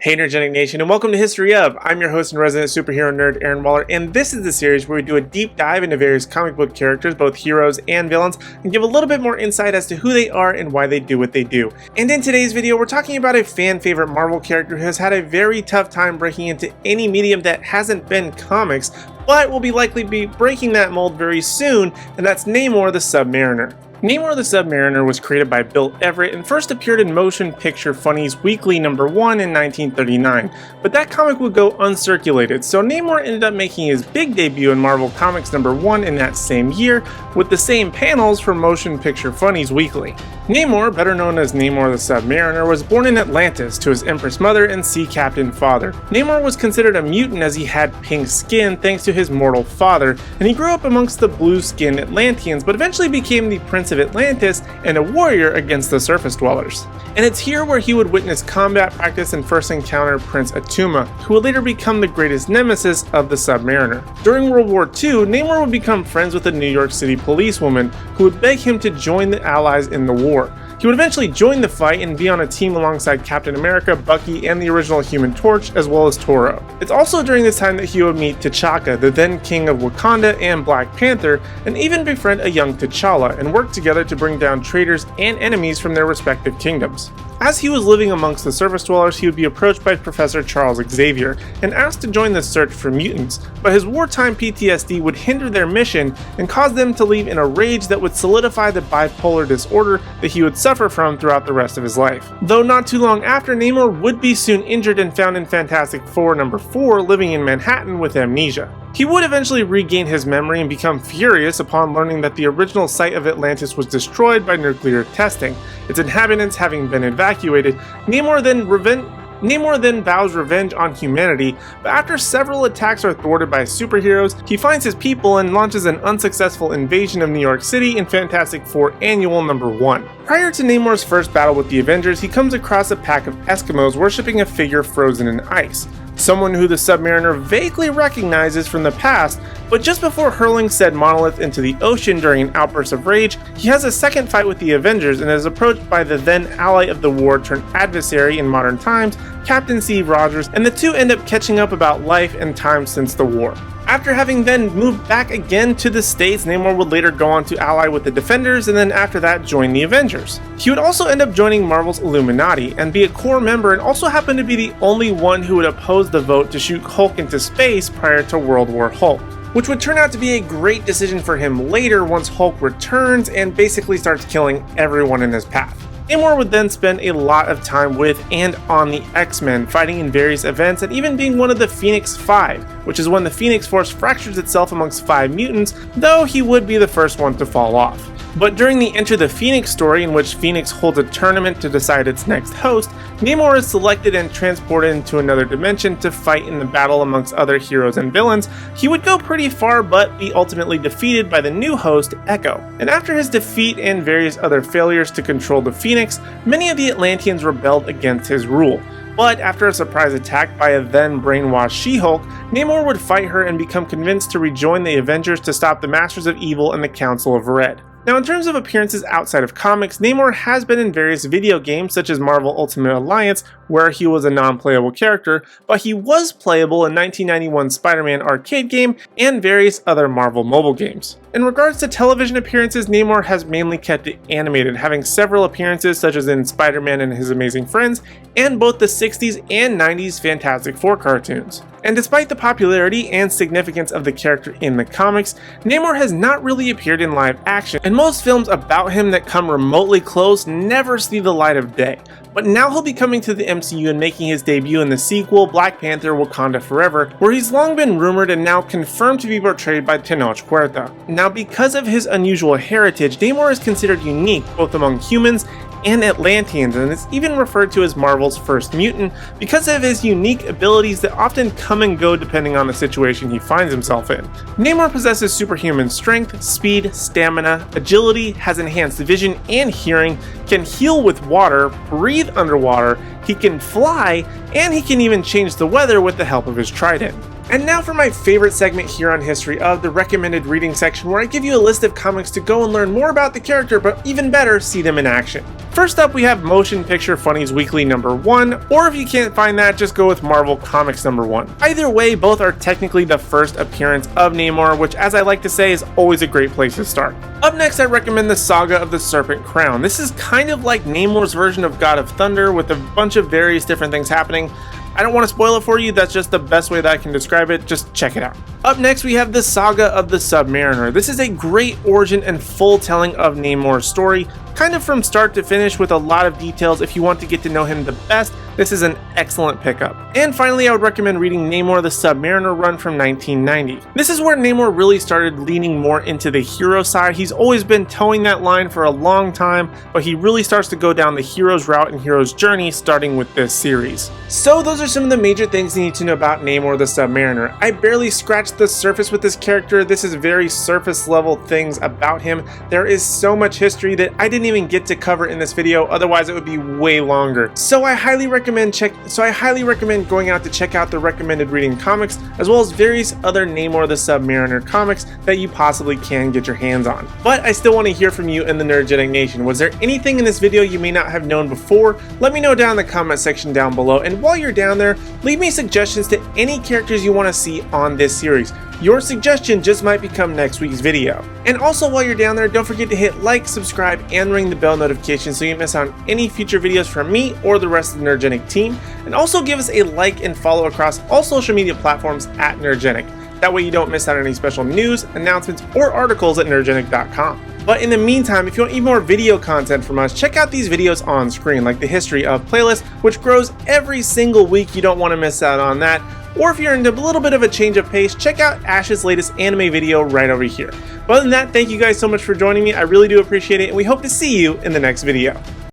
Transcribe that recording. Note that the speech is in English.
Hey Energetic Nation, and welcome to History Of. I'm your host and resident superhero nerd, Aaron Waller, and this is the series where we do a deep dive into various comic book characters, both heroes and villains, and give a little bit more insight as to who they are and why they do what they do. And in today's video, we're talking about a fan favorite Marvel character who has had a very tough time breaking into any medium that hasn't been comics, but will likely be breaking that mold very soon, and that's Namor the Submariner. Namor the Submariner was created by Bill Everett and first appeared in Motion Picture Funny's Weekly #1 in 1939, but that comic would go uncirculated, so Namor ended up making his big debut in Marvel Comics #1 in that same year, with the same panels from Motion Picture Funny's Weekly. Namor, better known as Namor the Submariner, was born in Atlantis to his Empress mother and sea captain father. Namor was considered a mutant as he had pink skin thanks to his mortal father, and he grew up amongst the blue-skinned Atlanteans, but eventually became the Prince of Atlantis and a warrior against the surface dwellers. And it's here where he would witness combat practice and first encounter Prince Atuma, who would later become the greatest nemesis of the Submariner. During World War II, Namor would become friends with a New York City policewoman who would beg him to join the Allies in the war. He would eventually join the fight and be on a team alongside Captain America, Bucky, and the original Human Torch, as well as Toro. It's also during this time that he would meet T'Chaka, the then king of Wakanda, and Black Panther, and even befriend a young T'Challa, and work together to bring down traitors and enemies from their respective kingdoms. As he was living amongst the surface dwellers, he would be approached by Professor Charles Xavier and asked to join the search for mutants, but his wartime PTSD would hinder their mission and cause them to leave in a rage that would solidify the bipolar disorder that he would suffer from throughout the rest of his life. Though not too long after, Namor would be soon injured and found in Fantastic Four #4 living in Manhattan with amnesia. He would eventually regain his memory and become furious upon learning that the original site of Atlantis was destroyed by nuclear testing, its inhabitants having been evacuated. Namor then vows revenge on humanity, but after several attacks are thwarted by superheroes, he finds his people and launches an unsuccessful invasion of New York City in Fantastic Four Annual #1. Prior to Namor's first battle with the Avengers, he comes across a pack of Eskimos worshipping a figure frozen in ice, someone who the Submariner vaguely recognizes from the past, but just before hurling said monolith into the ocean during an outburst of rage, he has a second fight with the Avengers and is approached by the then ally of the war turned adversary in modern times, Captain Steve Rogers, and the two end up catching up about life and time since the war. After having then moved back again to the States, Namor would later go on to ally with the Defenders and then after that join the Avengers. He would also end up joining Marvel's Illuminati and be a core member, and also happen to be the only one who would oppose the vote to shoot Hulk into space prior to World War Hulk, which would turn out to be a great decision for him later once Hulk returns and basically starts killing everyone in his path. Namor would then spend a lot of time with and on the X-Men, fighting in various events and even being one of the Phoenix Five, which is when the Phoenix Force fractures itself amongst 5 mutants, though he would be the first one to fall off. But during the Enter the Phoenix story, in which Phoenix holds a tournament to decide its next host, Namor is selected and transported into another dimension to fight in the battle amongst other heroes and villains. He would go pretty far but be ultimately defeated by the new host, Echo. And after his defeat and various other failures to control the Phoenix, many of the Atlanteans rebelled against his rule. But after a surprise attack by a then brainwashed She-Hulk, Namor would fight her and become convinced to rejoin the Avengers to stop the Masters of Evil and the Council of Red. Now, in terms of appearances outside of comics, Namor has been in various video games such as Marvel Ultimate Alliance, where he was a non-playable character, but he was playable in 1991 Spider-Man arcade game and various other Marvel mobile games. In regards to television appearances, Namor has mainly kept it animated, having several appearances such as in Spider-Man and His Amazing Friends, and both the 60s and 90s Fantastic Four cartoons. And despite the popularity and significance of the character in the comics, Namor has not really appeared in live action, and most films about him that come remotely close never see the light of day. But now he'll be coming to the MCU and making his debut in the sequel Black Panther Wakanda Forever, where he's long been rumored and now confirmed to be portrayed by Tenoch Huerta. Now, because of his unusual heritage, Namor is considered unique both among humans and Atlanteans, and is even referred to as Marvel's first mutant because of his unique abilities that often come and go depending on the situation he finds himself in. Namor possesses superhuman strength, speed, stamina, agility, has enhanced vision and hearing, can heal with water, breathe underwater, he can fly, and he can even change the weather with the help of his trident. And now for my favorite segment here on History of, the recommended reading section, where I give you a list of comics to go and learn more about the character, but even better, see them in action. First up, we have Motion Picture Funnies Weekly #1, or if you can't find that, just go with Marvel Comics #1. Either way, both are technically the first appearance of Namor, which, as I like to say, is always a great place to start. Up next, I recommend the Saga of the Serpent Crown. This is kind of like Namor's version of God of Thunder, with a bunch of various different things happening. I don't want to spoil it for you, that's just the best way that I can describe it, just check it out. Up next, we have the Saga of the Submariner. This is a great origin and full telling of Namor's story, kind of from start to finish with a lot of details. If you want to get to know him the best, this is an excellent pickup. And finally, I would recommend reading Namor the Submariner run from 1990. This is where Namor really started leaning more into the hero side. He's always been towing that line for a long time, but he really starts to go down the hero's route and hero's journey starting with this series. So those are some of the major things you need to know about Namor the Submariner. I barely scratched the surface with this character. This is very surface level things about him. There is so much history that I didn't even get to cover in this video, otherwise it would be way longer. So I highly recommend going out to check out the recommended reading comics, as well as various other Namor the Submariner comics that you possibly can get your hands on. But I still want to hear from you in the Nerdgenic Nation. Was there anything in this video you may not have known before? Let me know down in the comment section down below, and while you're down there, leave me suggestions to any characters you want to see on this series. Your suggestion just might become next week's video. And also, while you're down there, don't forget to hit like, subscribe, and ring the bell notification so you miss out on any future videos from me or the rest of the Nerdgenic team. And also give us a like and follow across all social media platforms at Nerdgenic. That way you don't miss out on any special news, announcements, or articles at nerdgenic.com. But in the meantime, if you want even more video content from us, check out these videos on screen, like the History of playlist, which grows every single week. You don't want to miss out on that. Or if you're into a little bit of a change of pace, check out Ash's latest anime video right over here. But other than that, thank you guys so much for joining me. I really do appreciate it, and we hope to see you in the next video.